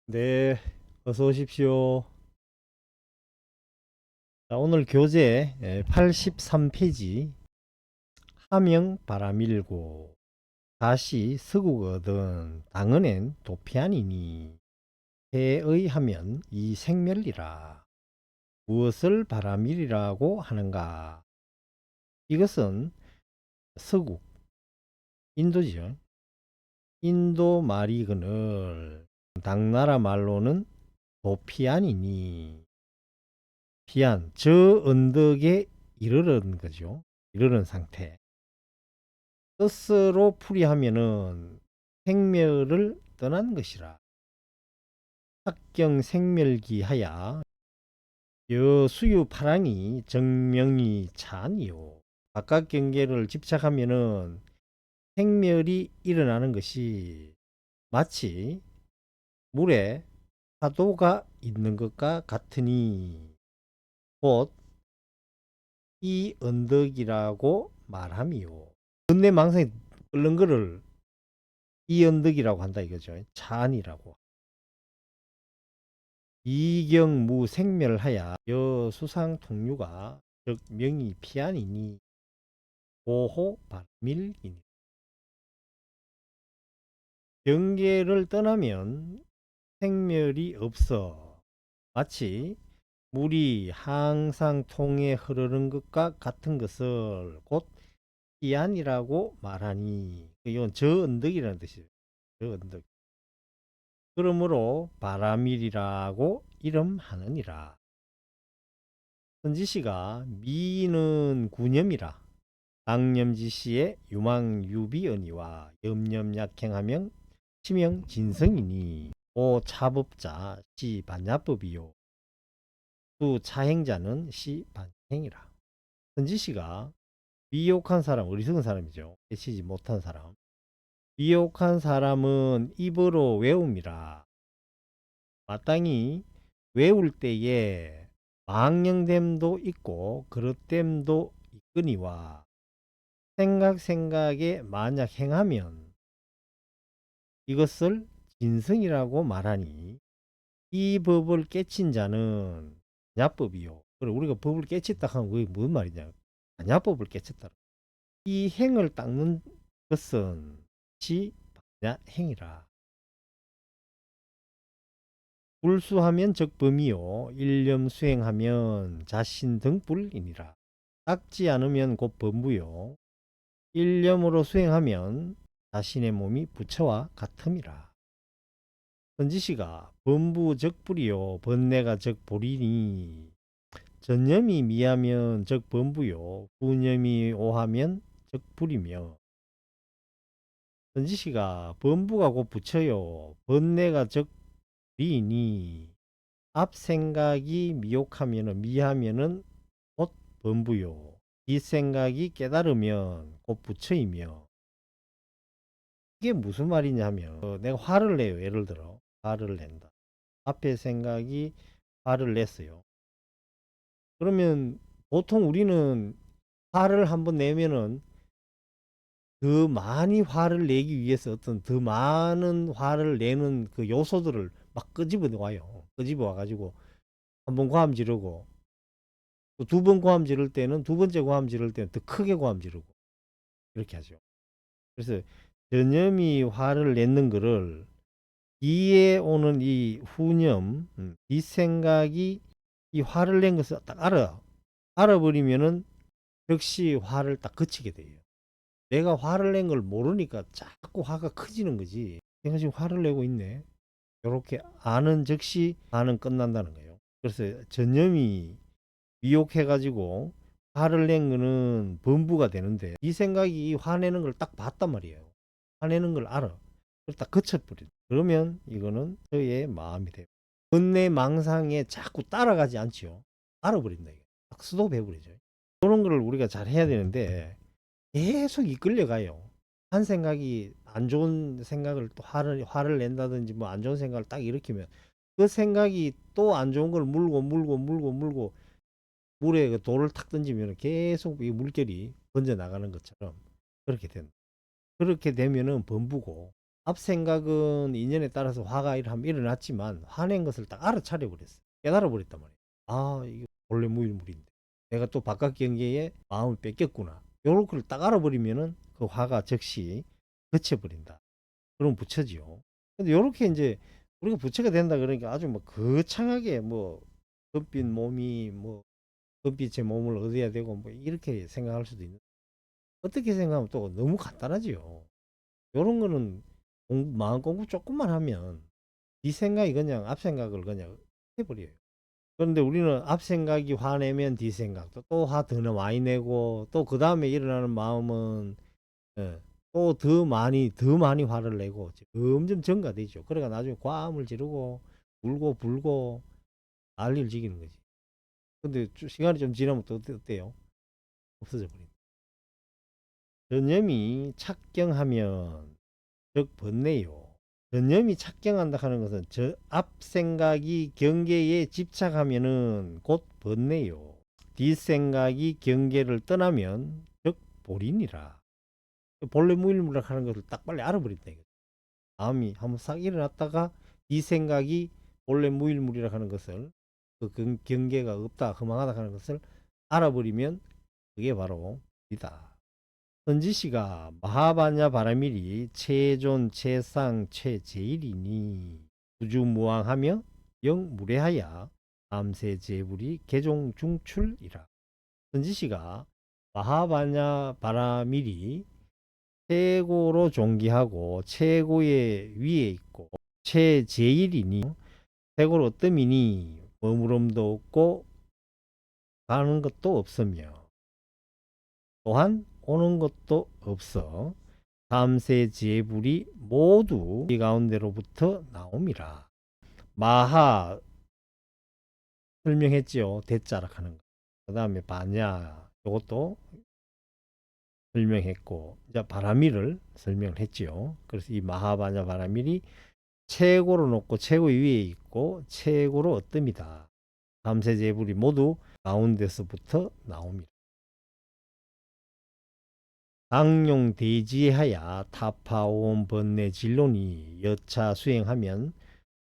네, 어서 오십시오. 자, 오늘 교재 83페이지 하명 바라밀고 다시 서구거든 당은엔 도피아니니 해의 하면 이 생멸이라 무엇을 바라밀이라고 하는가. 이것은 서국 인도죠. 인도 말이거늘 당나라 말로는 도피아니니 피안 저 언덕에 이르는 거죠. 이르는 상태. 뜻으로 풀이하면은 생멸을 떠난 것이라. 합경 생멸기 하야 여수유 파랑이 정명이 차니요. 바깥 경계를 집착하면은 생멸이 일어나는 것이 마치 물에 파도가 있는 것과 같으니 곧 이 언덕이라고 말함이요. 근내 망상이 끓는 거를 이 언덕이라고 한다 이거죠. 찬이라고. 이경무 생멸하야 여수상 통류가 즉 명이 피안이니 보호 발밀이니. 경계를 떠나면 생멸이 없어 마치 물이 항상 통해 흐르는 것과 같은 것을 곧 피안이라고 말하니 이건 저 언덕이라는 뜻이에요. 저 언덕. 그러므로 바라밀이라고 이름하느니라. 선지시가 미는 구념이라 당념지시의 유망유비언이와 염념약행하명 치명 진성이니 오 차법자 시 반야법이요 두 차행자는 시 반행이라. 선지시가 미혹한 사람 어리석은 사람이죠. 깨치지 못한 사람. 미혹한 사람은 입으로 외움이라. 마땅히 외울 때에 망령됨도 있고 그릇됨도 있거니와 생각에 만약 행하면 이것을 진성이라고 말하니 이 법을 깨친 자는 반야법이요. 그래 우리가 법을 깨쳤다 하면 그게 무슨 말이냐? 반야법을 깨쳤다. 이 행을 닦는 것은 시 반야행이라. 불수하면 적범이요 일념 수행하면 자신 등불이니라. 닦지 않으면 곧 범부요 일념으로 수행하면 자신의 몸이 부처와 같음이라. 선지시가 범부적불이요 번뇌가 적불이니 전념이 미하면 적범부요 부념이 오하면 적불이며. 선지시가 범부가 곧 부처요 번뇌가 적불이니 앞 생각이 미혹하면은 미하면은 곧 범부요 이 생각이 깨달으면 곧 부처이며. 이게 무슨 말이냐면 내가 화를 내요. 예를 들어 화를 낸다. 앞에 생각이 화를 냈어요. 그러면 보통 우리는 화를 한번 내면은 더 많이 화를 내기 위해서 어떤 더 많은 화를 내는 그 요소들을 막 끄집어 와요. 끄집어 와가지고 한번 고함 지르고 또 두 번 고함 지를 때는 두 번째 고함 지를 때는 더 크게 고함 지르고 이렇게 하죠. 그래서 전염이 화를 내는 거를 이에 오는 이 후념, 이 생각이 이 화를 낸 것을 딱 알아버리면은 역시 화를 딱 그치게 돼요. 내가 화를 낸 걸 모르니까 자꾸 화가 커지는 거지. 내가 지금 화를 내고 있네. 이렇게 아는 즉시 화는 끝난다는 거예요. 그래서 전념이 미혹해가지고 화를 낸 거는 범부가 되는데 이 생각이 이 화내는 걸 딱 봤단 말이에요. 화내는 걸 알아. 그걸 딱 그쳐버려. 그러면 이거는 저의 마음이 돼요. 번뇌 망상에 자꾸 따라가지 않지요. 알아버린다. 이게. 딱 스톱해버리죠. 그런 거를 우리가 잘 해야 되는데 계속 이끌려가요. 한 생각이 안 좋은 생각을 또 화를 낸다든지 뭐 안 좋은 생각을 딱 일으키면 그 생각이 또 안 좋은 걸 물고 물에 그 돌을 탁 던지면 계속 이 물결이 번져 나가는 것처럼 그렇게 된다. 그렇게 되면은 범부고 앞생각은 인연에 따라서 화가 일어났지만 화낸 것을 딱 알아차려 버렸어. 깨달아 버렸단 말이야. 아, 이거 본래 무일물인데 내가 또 바깥 경계에 마음을 뺏겼구나. 요런 걸 딱 알아버리면은 그 화가 즉시 그쳐버린다. 그럼 부처지요. 근데 요렇게 이제 우리가 부처가 된다 그러니까 아주 뭐 거창하게 뭐 금빛 몸이 뭐 금빛의 몸을 얻어야 되고 뭐 이렇게 생각할 수도 있는, 어떻게 생각하면 또 너무 간단하지요. 요런 거는 마음 공부 조금만 하면 이 생각이 그냥 앞 생각을 그냥 해버려요. 그런데 우리는 앞 생각이 화내면 뒤 생각도 또 화 더 많이 내고 또 그 다음에 일어나는 마음은 또 더 많이 화를 내고 점점 증가되죠. 그러니까 나중에 과음을 지르고 울고 불고 난리를 지기는 거지. 근데 시간이 좀 지나면 또 어때요? 없어져 버립니다. 전념이 착경하면 즉 번뇌요. 전념이 착경한다 하는 것은 저 앞 생각이 경계에 집착하면은 곧 번뇌요. 뒷 생각이 경계를 떠나면 즉 본인이라. 본래 무일무라 하는 것을 딱 빨리 알아버린다 이거죠. 마음이 한번 싹 일어났다가 이 생각이 본래 무일물이라 하는 것을, 그 경계가 없다 허망하다 하는 것을 알아버리면 그게 바로 이다. 선지시가 마하바냐 바라밀이 최존 최상 최제일이니 우주무왕하며 영무례하야 암세제불이 개종중출이라. 선지시가 마하바냐 바라밀이 최고로 존귀하고 최고의 위에 있고 최제일이니 최고로 어뜸이니 머무름도 없고 가는 것도 없으며 또한 오는 것도 없어 삼세 제불이 모두 이 가운데로부터 나옴이라. 마하 설명했지요. 대자락 하는 거. 그 다음에 바냐 이것도 설명했고 이제 바라밀을 설명을 했지요. 그래서 이 마하바냐 바라밀이 최고로 높고 최고 위에 있고 최고로 어뜸이다. 삼세 제불이 모두 가운데서부터 나옵니다. 당용 대지하야 타파온 번뇌 진론이 여차 수행하면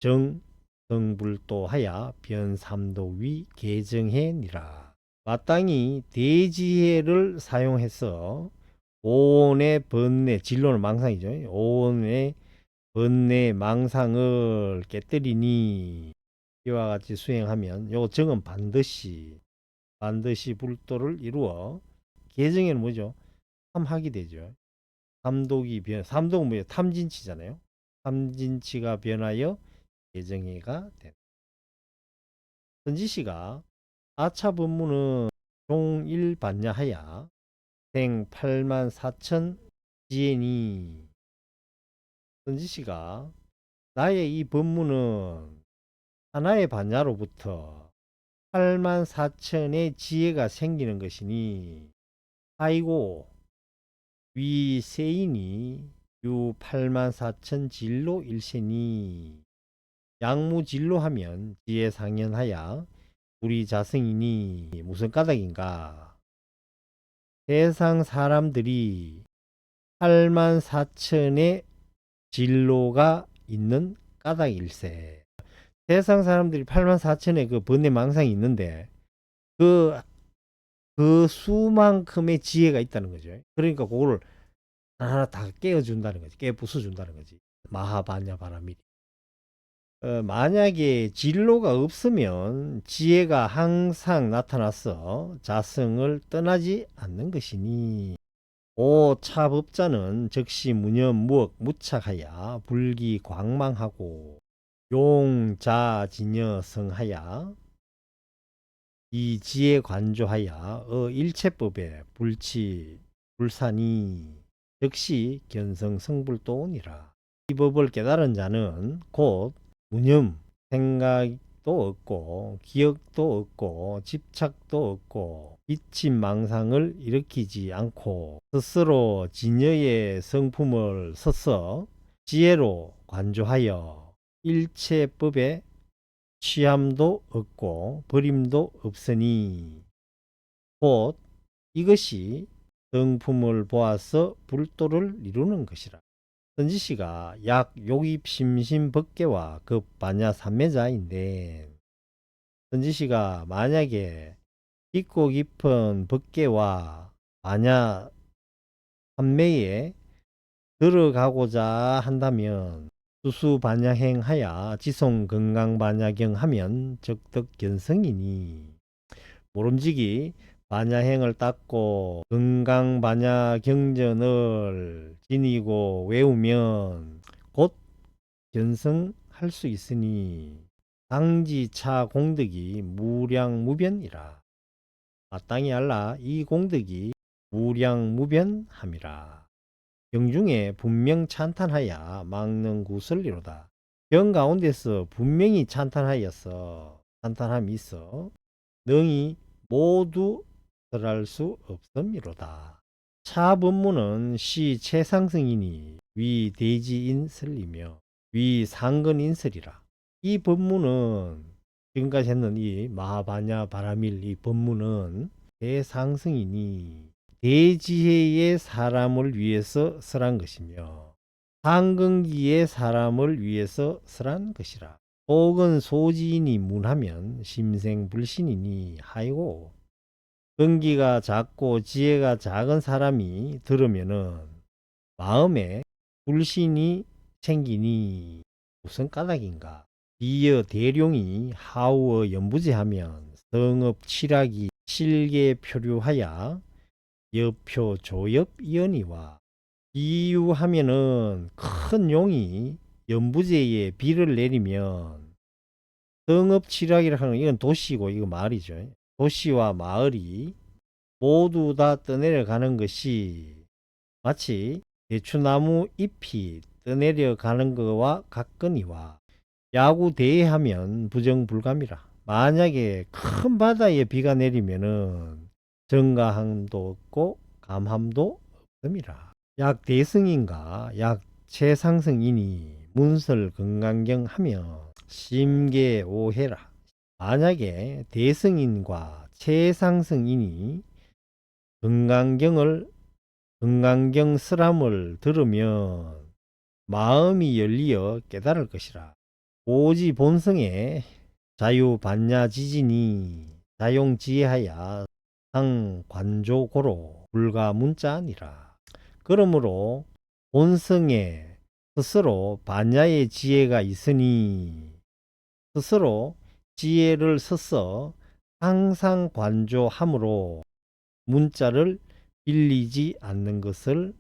정 성불도하야 변삼도위 개정해니라. 마땅히 대지혜를 사용해서 오온의 번뇌 진론은 망상이죠. 오온의 번뇌 망상을 깨뜨리니 이와 같이 수행하면 요 정은 반드시 불도를 이루어 개정에는 뭐죠? 탐학이 되죠. 삼독은 뭐예요? 탐진치잖아요. 탐진치가 변하여 개정해가 된다. 선지시가 아차 법문은 종일 반야하야 생 8만 4천 지엔이. 선지시가 나의 이 법문은 하나의 반야로부터 8만 4천의 지혜가 생기는 것이니 아이고 위 세인이 유 8만 4천 진로 일세니 양무진로 하면 지혜 상연하야 우리 자승이니 무슨 까닭인가. 세상 사람들이 8만 4천의 진로가 있는 까닭일세. 세상 사람들이 8만 4천의 그 번뇌 망상이 있는데 그 수만큼의 지혜가 있다는 거죠. 그러니까 그거를 하나 다 깨워준다는 거지. 깨 부숴준다는 거지. 마하바냐 바라밀이. 만약에 진로가 없으면 지혜가 항상 나타나서 자성을 떠나지 않는 것이니 오 차법자는 즉시 무념 무억 무착하야 불기 광망하고 용자진여 성하야 이 지혜 관조하야 일체법에 불치 불산이 즉시 견성 성불도니라. 이 법을 깨달은 자는 곧 무념 생각도 없고 기억도 없고 집착도 없고 비침 망상을 일으키지 않고 스스로 진여의 성품을 써서 지혜로 관조하여 일체법에 취함도 없고 버림도 없으니 곧 이것이 성품을 보아서 불도를 이루는 것이라. 선지시가 약 욕입 심심 법계와 급 반야 삼매자인데, 선지시가 만약에 깊고 깊은 법계와 반야 삼매에 들어가고자 한다면 수수반야행하야 지송건강반야경 하면 적덕견성이니, 모름지기 반야행을 닦고 건강반야경전을 지니고 외우면 곧 견성할 수 있으니 당지차 공덕이 무량무변이라. 마땅히 알라 이 공덕이 무량무변함이라. 경중에 분명 찬탄하여 막는 구설리로다. 경 가운데서 분명히 찬탄하였어. 찬탄함이 있어. 능히 모두 설할 수 없음이로다. 차법문은 시 최상승이니 위 대지인설이며 위 상근인설이라. 이 법문은 지금까지 했는 이 마하바냐 바라밀 이 법문은 대상승이니 대지혜의 사람을 위해서 설한 것이며 상근기의 사람을 위해서 설한 것이라. 혹은 소지인이 문하면 심생불신이니 하이고, 근기가 작고 지혜가 작은 사람이 들으면은 마음에 불신이 생기니 무슨 까닭인가. 이어 대룡이 하우어 연부제하면 성읍 칠학이 실계 표류하여 여표 조엽 이언이와, 비유하면은 큰 용이 연부제에 비를 내리면 성읍칠학이라 하는 이건 도시고 이거 마을이죠. 도시와 마을이 모두 다 떠내려가는 것이 마치 대추나무 잎이 떠내려가는 것과 같거니와, 야구 대회하면 부정불감이라. 만약에 큰 바다에 비가 내리면은 정가함도 없고 감함도 없음이라. 약 대승인가 약 최상승이니 문설 건강경 하며 심계오해라. 만약에 대승인과 최상승이니 건강경 설함을 들으면 마음이 열리어 깨달을 것이라. 오지 본성에 자유반야지진이 자용지혜하야 상관조고로 불가문자니라. 그러므로 본성에 스스로 반야의 지혜가 있으니 스스로 지혜를 써서 항상 관조함으로 문자를 빌리지 않는 것을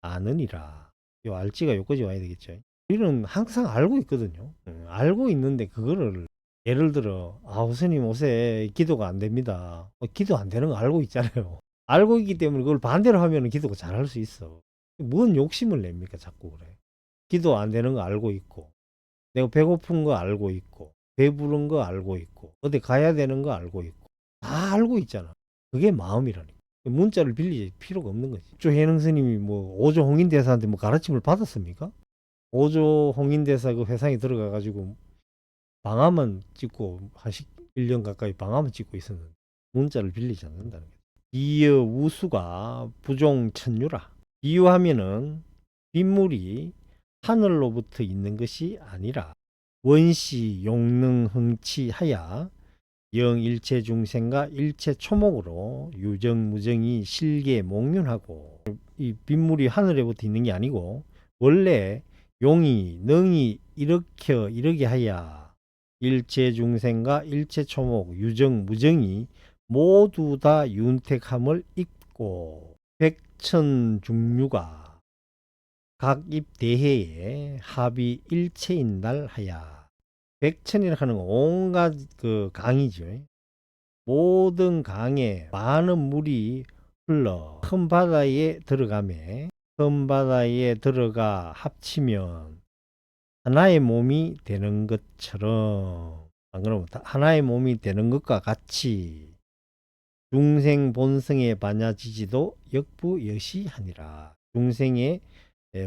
아느니라. 요 알지가 요까지 와야 되겠죠. 우리는 항상 알고 있거든요. 알고 있는데 그거를 예를 들어 스님 옷에 기도가 안 됩니다. 기도 안 되는 거 알고 있잖아요. 알고 있기 때문에 그걸 반대로 하면 기도가 잘할 수 있어. 뭔 욕심을 냅니까 자꾸 그래. 기도 안 되는 거 알고 있고, 내가 배고픈 거 알고 있고, 배부른 거 알고 있고, 어디 가야 되는 거 알고 있고, 다 알고 있잖아. 그게 마음이라니까. 문자를 빌릴 필요가 없는 거지. 조 해능 스님이 뭐 오조 홍인대사한테 뭐 가르침을 받았습니까? 오조 홍인대사 그 회상에 들어가 가지고 방화만 찍고 한 1년 가까이 방화만 찍고 있었는데 문자를 빌리지 않는다는 거죠. 이어 우수가 부종천유라. 비유하면은 빗물이 하늘로부터 있는 것이 아니라 원시 용능 흥치하야 영일체 중생과 일체 초목으로 유정무정이 실계 몽윤하고, 이 빗물이 하늘에부터 있는 게 아니고 원래 용이 능이 이렇게 하야 일체 중생과 일체 초목 유정무정이 모두 다 윤택함을 입고 백천중류가 각 입대해에 합이 일체인 날 하야. 백천이라 하는 온갖 그 강이죠. 모든 강에 많은 물이 흘러 큰 바다에 들어가매 큰 바다에 들어가 합치면 하나의 몸이 되는 것처럼, 안 그러면 하나의 몸이 되는 것과 같이 중생 본성의 반야지지도 역부여시하니라. 중생의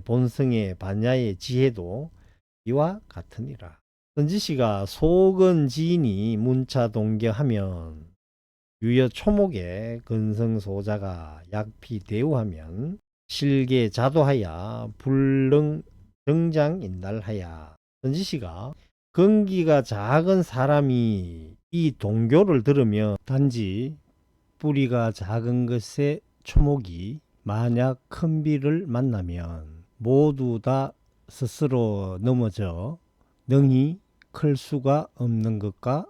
본성의 반야의 지혜도 이와 같으니라. 선지시가 소근지인이 문차 동경하면 유여 초목에 근성소자가 약피 대우하면 실계 자도하여 불능 정장인달하야. 선지시가 근기가 작은 사람이 이 동교를 들으면 단지 뿌리가 작은 것의 초목이 만약 큰 비를 만나면 모두 다 스스로 넘어져 능히 클 수가 없는 것과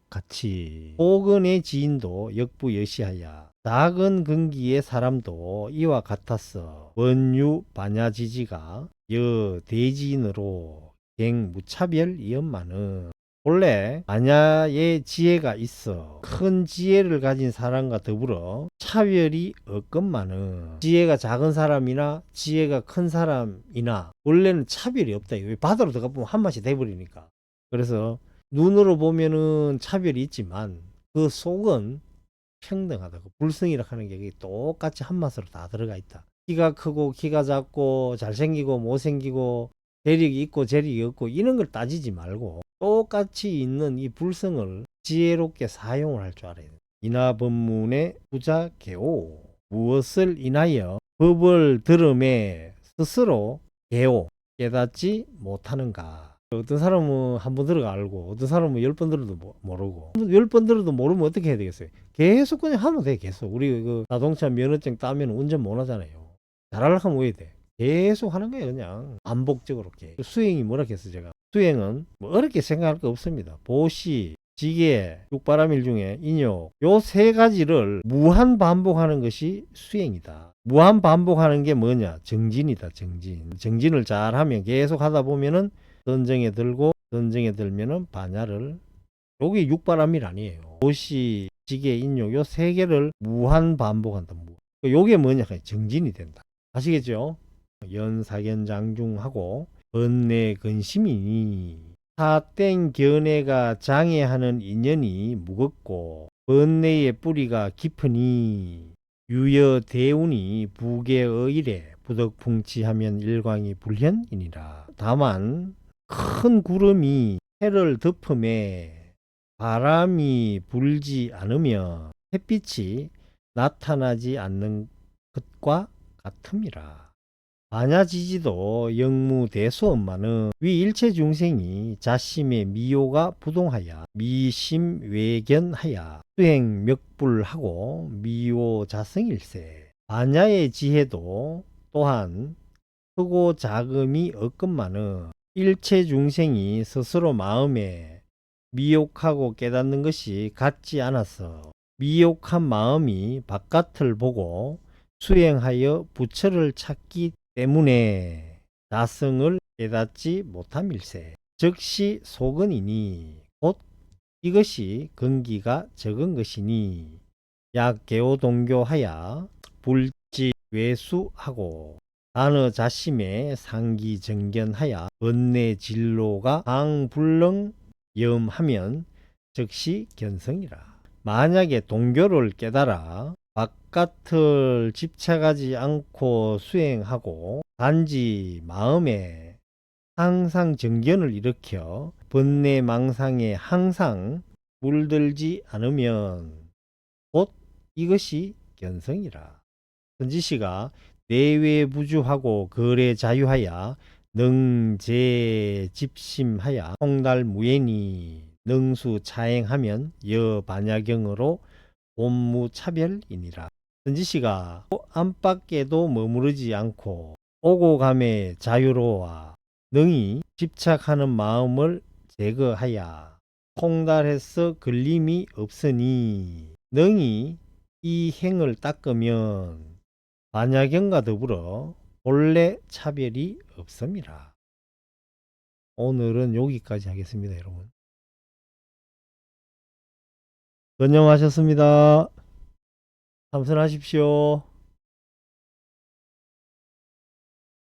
같이 호근의 지인도 역부여시하야. 작은 근기의 사람도 이와 같았어. 원유 반야지지가 여 대지인으로 갱무차별이었마는 본래 반야의 지혜가 있어 큰 지혜를 가진 사람과 더불어 차별이 없건만은 지혜가 작은 사람이나 지혜가 큰 사람이나 원래는 차별이 없다. 왜 바다로 들어가 보면 한 맛이 돼버리니까. 그래서 눈으로 보면은 차별이 있지만 그 속은 평등하다. 그 불성이라 하는 게 똑같이 한 맛으로 다 들어가 있다. 키가 크고 키가 작고 잘생기고 못생기고 재력이 있고 재력이 없고 이런 걸 따지지 말고 똑같이 있는 이 불성을 지혜롭게 사용을 할 줄 알아야 돼. 인하법문의 부자개오. 무엇을 인하여 법을 들음에 스스로 개오 깨닫지 못하는가. 어떤 사람은 한 번 들어가 알고 어떤 사람은 10번 들어도 모르고 10번 들어도 모르면 어떻게 해야 되겠어요? 계속 그냥 하면 돼. 계속 우리 그 자동차 면허증 따면 운전 못 하잖아요. 잘하려면 뭐 해야 돼? 계속 하는 거예요. 그냥 반복적으로. 수행이 뭐라 했어 제가? 수행은 뭐 어렵게 생각할 거 없습니다. 보시, 지게, 육바라밀 중에 인욕 요 세 가지를 무한 반복하는 것이 수행이다. 무한 반복하는 게 뭐냐? 정진이다. 정진을 잘하면 계속 하다 보면은 선정에 들고 선정에 들면은 반야를 요게 육바라밀 아니에요. 보시, 지게, 인욕 요 세 개를 무한 반복한다. 요게 뭐냐? 정진이 된다. 아시겠죠? 연사견장중하고 번뇌 근심이니 사땡 견해가 장애하는 인연이 무겁고 번뇌의 뿌리가 깊으니 유여 대운이 부계의일에 부덕풍치하면 일광이 불현이니라. 다만 큰 구름이 해를 덮음에 바람이 불지 않으며 햇빛이 나타나지 않는 것과 같음이라. 반야지지도 영무대수엄마는 위 일체 중생이 자심의 미요가 부동하여 미심외견하여 수행멱불하고 미요자성일세. 반야의 지혜도 또한 크고 작음이 없건만은 일체 중생이 스스로 마음에 미욕하고 깨닫는 것이 같지 않아서 미욕한 마음이 바깥을 보고 수행하여 부처를 찾기 때문에 자성을 깨닫지 못함일세. 즉시 소근이니 곧 이것이 근기가 적은 것이니 약개오동교하야 불지외수하고 단어 자심에 상기정견하야 번뇌 진로가 강불능 염하면 즉시 견성이라. 만약에 동교를 깨달아 바깥을 집착하지 않고 수행하고 단지 마음에 항상 정견을 일으켜 번뇌 망상에 항상 물들지 않으면 곧 이것이 견성이라. 선지시가 내외부주하고 거래 자유하야 능제 집심하야 통달무예니 능수 차행하면 여반야경으로 본무차별이니라. 선지시가 안팎에도 머무르지 않고 오고 감에 자유로워 능히 집착하는 마음을 제거하야 통달해서 걸림이 없으니 능히 이 행을 닦으면 반야경과 더불어 본래 차별이 없음이라. 오늘은 여기까지 하겠습니다, 여러분. 건영하셨습니다. 참선하십시오.